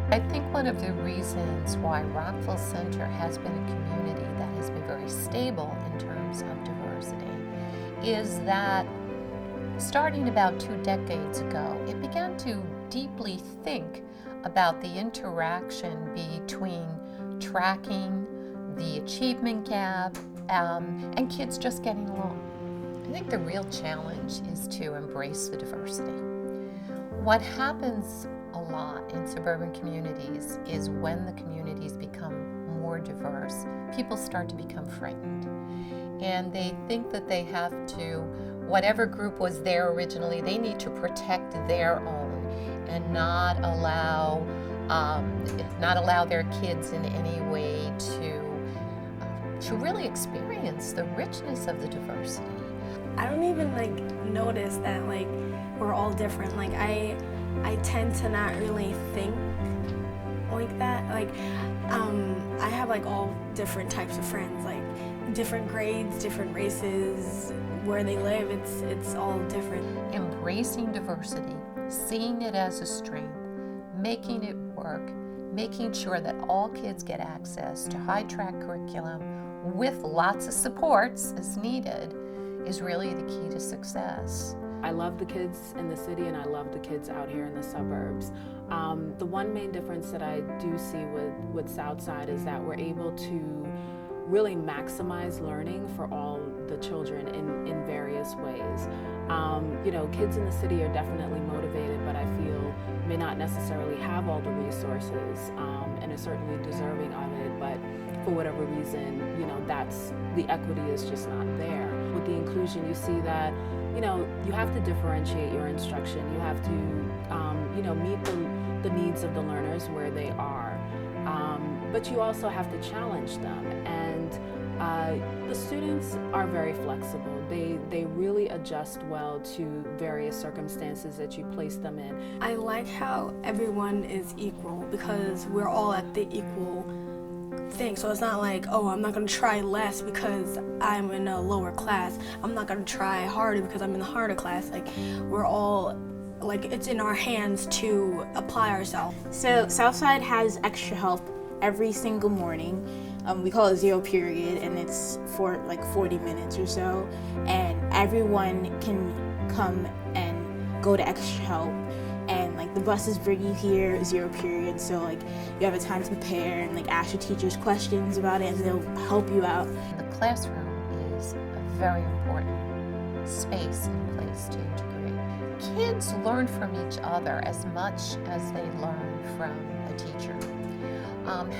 I think one of the reasons why Rockville Center has been a community that has been very stable in terms of diversity is that starting about 2 decades ago, it began to deeply think about the interaction between tracking the achievement gap and kids just getting along. I think the real challenge is to embrace the diversity. What happens a lot in suburban communities is when the communities become more diverse, people start to become frightened. And they think that they have to, whatever group was there originally, they need to protect their own and not allow their kids in any way to really experience the richness of the diversity. I don't even notice that we're all different. I tend to not really think like that. I have all different types of friends, different grades, different races, where they live, it's all different. Embracing diversity, seeing it as a strength, making it work, making sure that all kids get access to high-track curriculum with lots of supports as needed is really the key to success. I love the kids in the city and I love the kids out here in the suburbs. The one main difference that I do see with Southside is that we're able to really maximize learning for all the children in various ways. Kids in the city are definitely motivated, but I feel may not necessarily have all the resources and are certainly deserving of it, but for whatever reason, that's the equity is just not there. With the inclusion, you see that you have to differentiate your instruction. You have to, meet the needs of the learners where they are. But you also have to challenge them. And the students are very flexible. They really adjust well to various circumstances that you place them in. I like how everyone is equal because we're all at the equal thing. So it's not oh, I'm not going to try less because I'm in a lower class. I'm not going to try harder because I'm in the harder class. We're all, it's in our hands to apply ourselves. So Southside has extra help every single morning. We call it zero period, and it's for 40 minutes or so. And everyone can come and go to extra help. And the buses bring you here, zero period, so you have a time to prepare and ask your teachers questions about it and they'll help you out. The classroom is a very important space and place to integrate. Kids learn from each other as much as they learn from a teacher.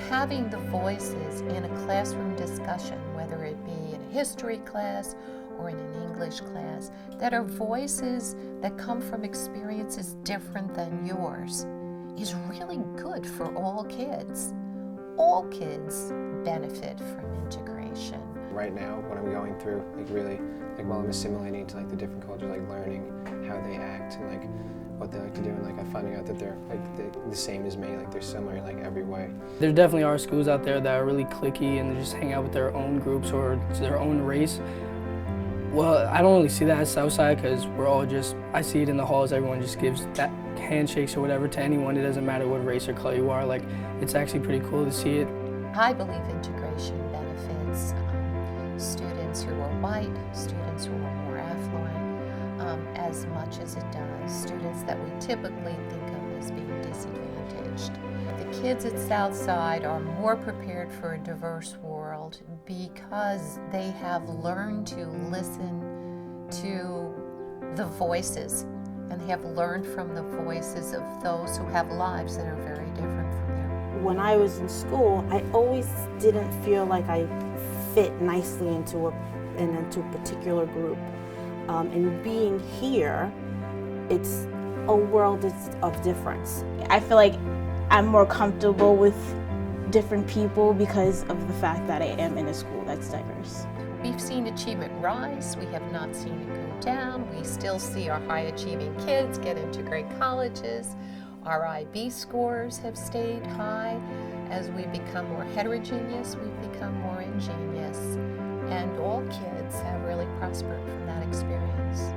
Having the voices in a classroom discussion, whether it be in a history class or in an English class, that are voices that come from experiences different than yours, is really good for all kids. All kids benefit from integration. Right now, what I'm going through, really, while I'm assimilating to the different cultures, learning how they act and what they like to do, and I'm finding out that they're the same as me, they're similar every way. There definitely are schools out there that are really cliquey and they just hang out with their own groups or their own race. Well, I don't really see that at Southside because we're all I see it in the halls, everyone just gives that handshakes or whatever to anyone. It doesn't matter what race or color you are. It's actually pretty cool to see it. I believe integration benefits students who are white, students who are more affluent, as much as it does students that we typically think of as being disadvantaged. The kids at Southside are more prepared for a diverse world because they have learned to listen to the voices, and they have learned from the voices of those who have lives that are very different from theirs. When I was in school, I always didn't feel like I fit nicely into a particular group. And being here, it's a world of difference. I feel like I'm more comfortable with different people because of the fact that I am in a school that's diverse. We've seen achievement rise. We have not seen it go down. We still see our high-achieving kids get into great colleges. Our IB scores have stayed high. As we become more heterogeneous, we've become more ingenious. And all kids have really prospered from that experience.